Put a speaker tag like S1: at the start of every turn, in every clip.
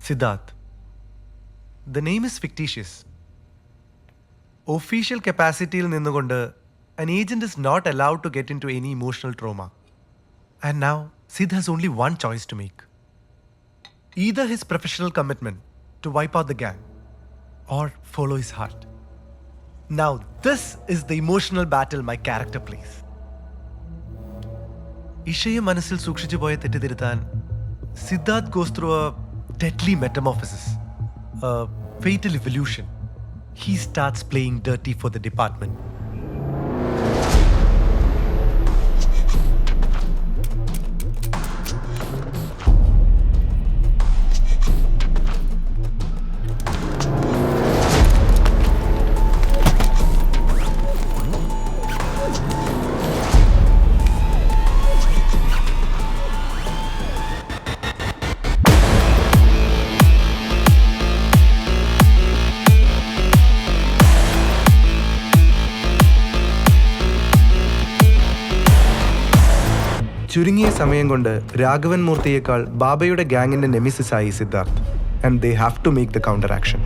S1: Siddharth. The name is fictitious. Official capacity il ninnukondu, an agent is not allowed to get into any emotional trauma. And now, Sid has only one choice to make. Either his professional commitment to wipe out the gang, or follow his heart. Now, this is the emotional battle my character plays. ഇഷയെ മനസ്സിൽ സൂക്ഷിച്ചു പോയ തെറ്റിതിരുത്താൻ Siddharth goes through a deadly metamorphosis, a fatal evolution. He starts playing dirty for the department. ചുരുങ്ങിയ സമയം കൊണ്ട് രാഘവൻ മൂർത്തിയേക്കാൾ ബാബയുടെ ഗാങ്ങിന്റെ നെമിസിസായി Siddharth. And they have to make the counter action.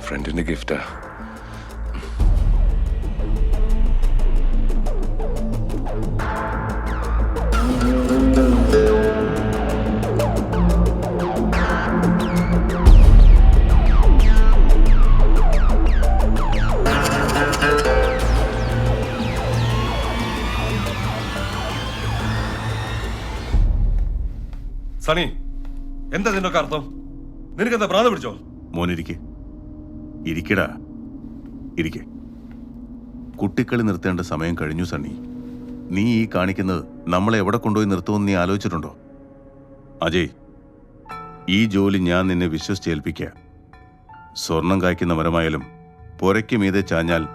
S2: ഫ്രണ്ടിന്റെ ഗിഫ്റ്റാ.
S3: സണി, എന്താ ഇതിനൊക്കെ അർത്ഥം? നിനക്കെന്താ ഭ്രാന്ത് പിടിച്ചോ?
S4: മോനിരിക്കെ ഇരിക്കടാ, ഇരിക്കെ. കുട്ടിക്കളി നിർത്തേണ്ട സമയം കഴിഞ്ഞു സണ്ണി. നീ ഈ കാണിക്കുന്നത് നമ്മളെ എവിടെ കൊണ്ടുപോയി നിർത്തുമെന്ന് നീ ആലോചിച്ചിട്ടുണ്ടോ? അജയ്, ഈ ജോലി ഞാൻ നിന്നെ വിശ്വസിച്ചേൽപ്പിക്കുക. സ്വർണം കായ്ക്കുന്ന മരമായാലും പുരയ്ക്ക് മീതെ ചാഞ്ഞാൽ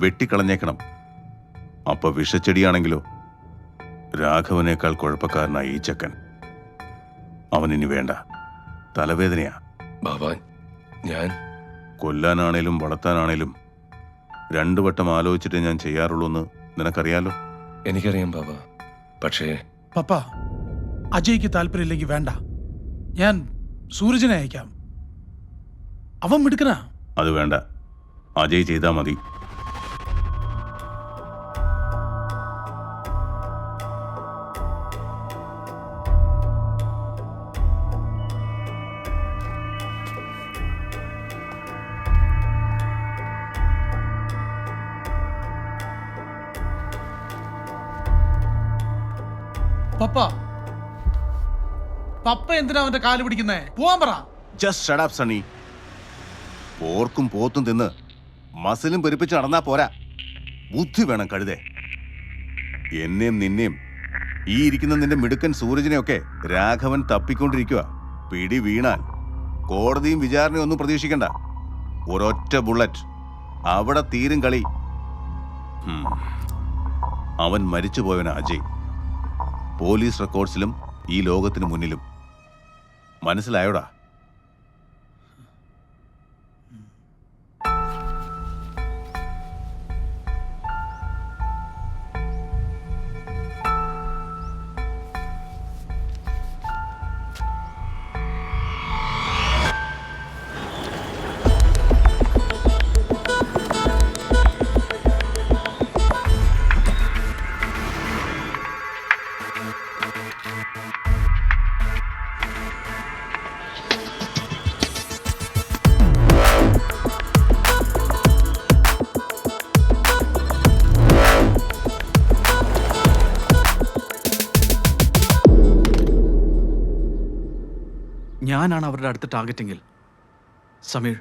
S4: വെട്ടിക്കളഞ്ഞേക്കണം. അപ്പൊ വിഷച്ചെടിയാണെങ്കിലോ? രാഘവനേക്കാൾ കുഴപ്പക്കാരനായി ഈ ചക്കൻ. അവനിനി വേണ്ട, തലവേദനയാ.
S2: ബാബാ, ഞാൻ
S4: കൊല്ലാനാണേലും വളർത്താനാണേലും 2 വട്ടം ആലോചിച്ചിട്ട് ഞാൻ ചെയ്യാറുള്ളൂ എന്ന് നിനക്കറിയാലോ.
S2: എനിക്കറിയാം ബാബാ, പക്ഷേ
S5: പപ്പ, അജയ്ക്ക് താല്പര്യമില്ലെങ്കിൽ വേണ്ട. ഞാൻ സൂരജിനെ അയക്കാം. അവൻ മിടുക്കനാ.
S4: അത് വേണ്ട, അജയ് ചെയ്താൽ മതി.
S5: പപ്പ, പപ്പ എന്തിനാ അവന്റെ കാല് പിടിക്കുന്നേ? പോവാൻ പറ.
S4: Just shut up Sunny. പോർക്കും പോത്തും തിന്ന് മസിലും പെരുപ്പിച്ച് നടന്നാ പോരാ, ബുദ്ധി വേണം കഴുതേ. എന്നെയും നിന്നെയും ഈ ഇരിക്കുന്ന നിന്റെ മിടുക്കൻ സൂരജിനെയൊക്കെ രാഘവൻ തപ്പിക്കൊണ്ടിരിക്കുക. പിടി വീണാൽ കോടതിയും വിചാരണയും ഒന്നും പ്രതീക്ഷിക്കണ്ട. ഒരൊറ്റ ബുള്ളറ്റ്, അവിടെ തീരും കളി. അവൻ മരിച്ചുപോയവനാ അജയ്. പോലീസ് റെക്കോർഡ്സിലും ഈ ലോകത്തിന് മുന്നിലും. മനസ്സിലായോടാ?
S6: ഞാനാണ് അവരുടെ അടുത്ത ടാർഗറ്റെങ്കിൽ Sameer,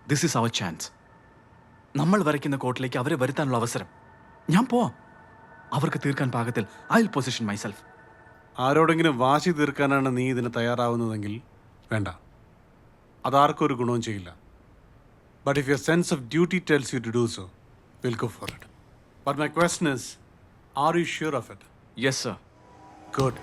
S6: this is our chance. നമ്മൾ വരയ്ക്കുന്ന കോർട്ടിലേക്ക് അവരെ വരുത്താനുള്ള അവസരം. ഞാൻ പോവാം. അവർക്ക് തീർക്കാൻ പാകത്തിൽ ഐ വിൽ പൊസിഷൻ മൈസെൽഫ്.
S7: ആരോടെങ്കിലും വാശി തീർക്കാനാണ് നീ ഇതിന് തയ്യാറാവുന്നതെങ്കിൽ വേണ്ട. അതാർക്കും ഒരു ഗുണവും ചെയ്യില്ല. But if your sense of duty tells you to do so, will go for it. But my question is, are you sure of it?
S6: Yes sir.
S7: Good.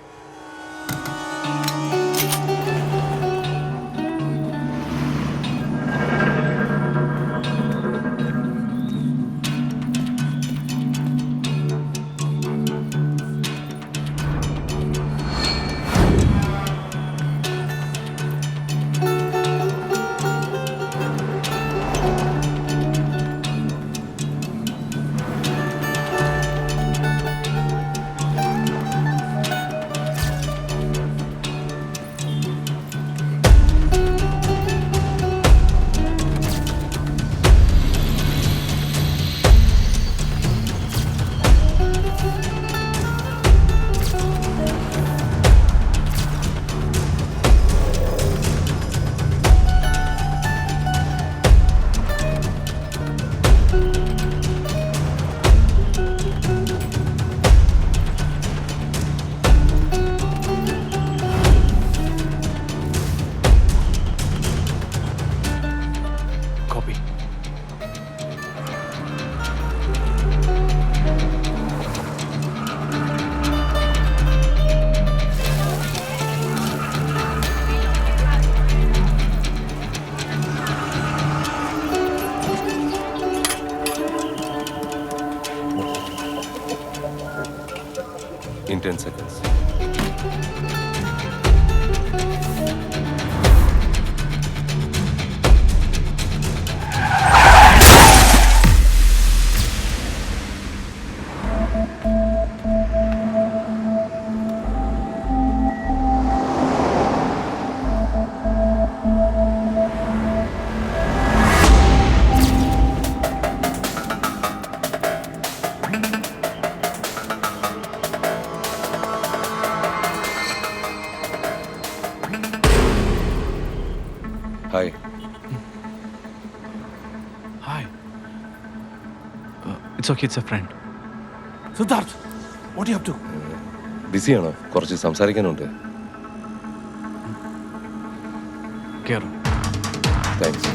S6: Copy.
S2: In 10 seconds. Hi.
S6: Hi. It's okay, it's a friend.
S5: Siddharth, what you have to?
S2: ബിസിയാണോ? കുറച്ച് സംസാരിക്കാനുണ്ട്.
S6: Kero.
S2: Thanks.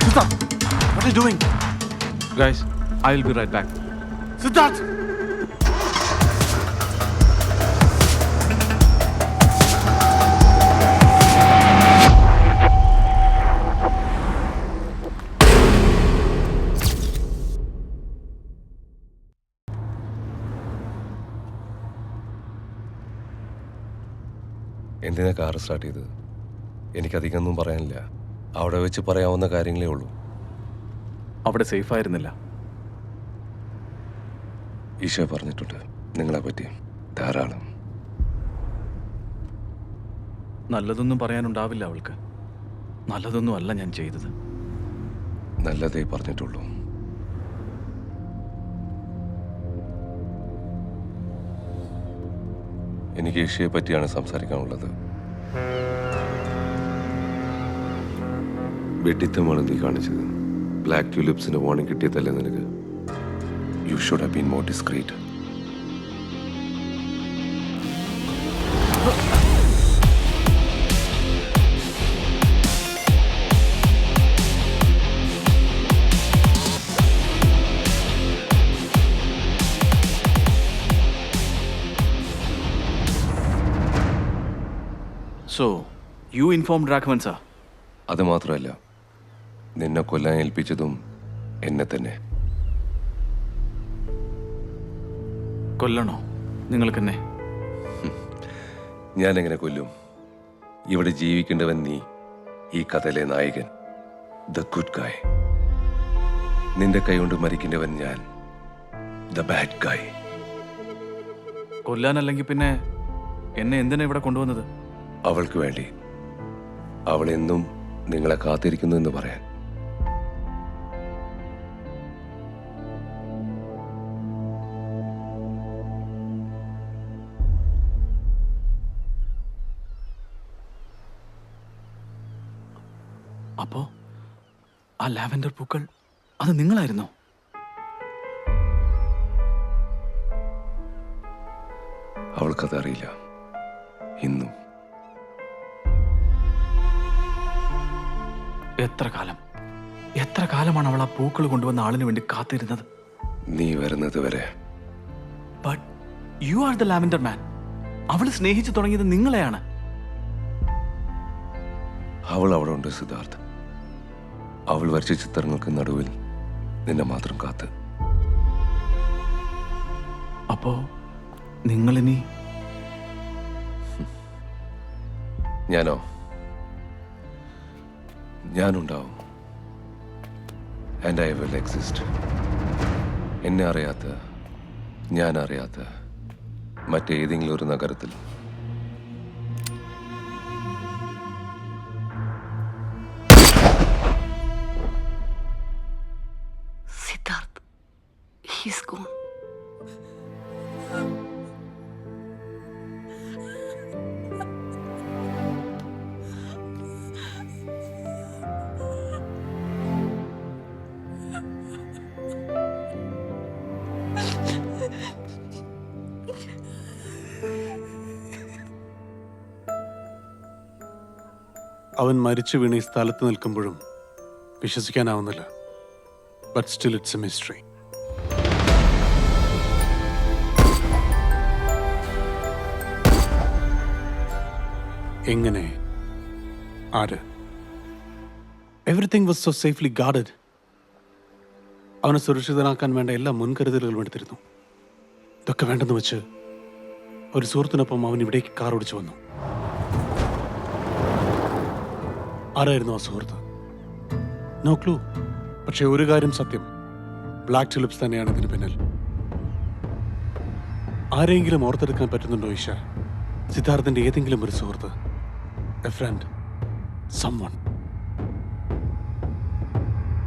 S5: Siddharth, what are you doing?
S6: Guys, I'll be right back.
S5: Siddharth!
S2: എന്തിനാ car start ചെയ്തത്? എനിക്കധികമൊന്നും പറയാനില്ല. അവിടെ വെച്ച് പറയാവുന്ന കാര്യങ്ങളേ ഉള്ളൂ.
S6: അവിടെ സേഫ് ആയിരുന്നില്ല.
S2: ഈശോ പറഞ്ഞിട്ടുണ്ട് നിങ്ങളെ പറ്റി ധാരാളം.
S6: നല്ലതൊന്നും പറയാനുണ്ടാവില്ല അവൾക്ക്. നല്ലതൊന്നും അല്ല ഞാൻ ചെയ്തത്.
S2: നല്ലതേ പറഞ്ഞിട്ടുള്ളൂ. എനിക്ക് ഈശോയെ പറ്റിയാണ് സംസാരിക്കാനുള്ളത്. വെട്ടിത്തമാണ് നീ കാണിച്ചത്. ബ്ലാക്ക് ട്യൂലിപ്സിന് വാർണിംഗ് കിട്ടിയതല്ലേ നിനക്ക്? You should have been more discrete.
S6: So, you informed Raghavan sir?
S2: അത് മാത്രമല്ല, നിന്നെ കൊല്ലാൻ ഏൽപ്പിച്ചതും എന്നെ തന്നെ.
S6: കൊല്ലണോ നിങ്ങൾക്കെന്നെ?
S2: ഞാൻ എങ്ങനെ കൊല്ലും? ഇവിടെ ജീവിക്കേണ്ടവൻ നീ, ഈ കഥയിലെ നായകൻ, ദ ഗുഡ് ഗായ്. നിന്റെ കൈകൊണ്ട് മരിക്കേണ്ടവൻ ഞാൻ, ദ ബാഡ് ഗായ്.
S6: കൊല്ലാനല്ലെങ്കിൽ പിന്നെ എന്നെ എന്തിനാ ഇവിടെ കൊണ്ടുവന്നത്?
S2: അവൾക്ക് വേണ്ടി. അവൾ എന്നും നിങ്ങളെ കാത്തിരിക്കുന്നു എന്ന് പറയാൻ.
S6: അപ്പോ ആ ലാവൻഡർ പൂക്കൾ അത് നിങ്ങളായിരുന്നോ?
S2: അവൾക്കതറിയില്ല ഇന്നും.
S6: എത്ര കാലമാണ് അവൾ ആ പൂക്കൾ കൊണ്ടുവന്ന ആളിന് വേണ്ടി കാത്തിരുന്നത്?
S2: നീ വരുന്നത് വരെ.
S6: But you are the lavender man. അവൾ സ്നേഹിച്ചു തുടങ്ങിയത് നിങ്ങളെയാണ്.
S2: അവൾ അവിടെ ഉണ്ട് സിദ്ധാർത്ഥ്. അവൾ വരച്ച ചിത്രങ്ങൾക്ക് നടുവിൽ നിന്നെ മാത്രം കാത്ത്.
S6: അപ്പോ നിങ്ങളിനി?
S2: ഞാനോ? ഞാനുണ്ടാവും. And I will exist. എന്നെ അറിയാത്ത, ഞാൻ അറിയാത്ത മറ്റേതെങ്കിലും ഒരു നഗരത്തിൽ.
S8: Siddharth, he's gone.
S7: അവൻ മരിച്ചു വീണ് ഈ സ്ഥലത്ത് നിൽക്കുമ്പോഴും വിശ്വസിക്കാനാവുന്നില്ല. But still it's a mystery. എങ്ങനെ? ആര്? Everything was so safely guarded. അവനെ സുരക്ഷിതനാക്കാൻ വേണ്ട എല്ലാ മുൻകരുതലുകളും എടുത്തിരുന്നു. ഇതൊക്കെ വേണ്ടെന്ന് വെച്ച് ഒരു സുഹൃത്തിനൊപ്പം അവൻ ഇവിടേക്ക് കാർ ഓടിച്ചു വന്നു. ആരായിരുന്നു ആ സുഹൃത്ത്? No clue. പക്ഷെ ഒരു കാര്യം സത്യം, ബ്ലാക്ക് ടുലിപ്സ് തന്നെയാണ് ഇതിന് പിന്നിൽ. ആരെങ്കിലും ഓർത്തെടുക്കാൻ പറ്റുന്നുണ്ടോ ഈശ? സിദ്ധാർത്ഥിന്റെ ഏതെങ്കിലും ഒരു സുഹൃത്ത്, എ ഫ്രണ്ട്, സംവൺ?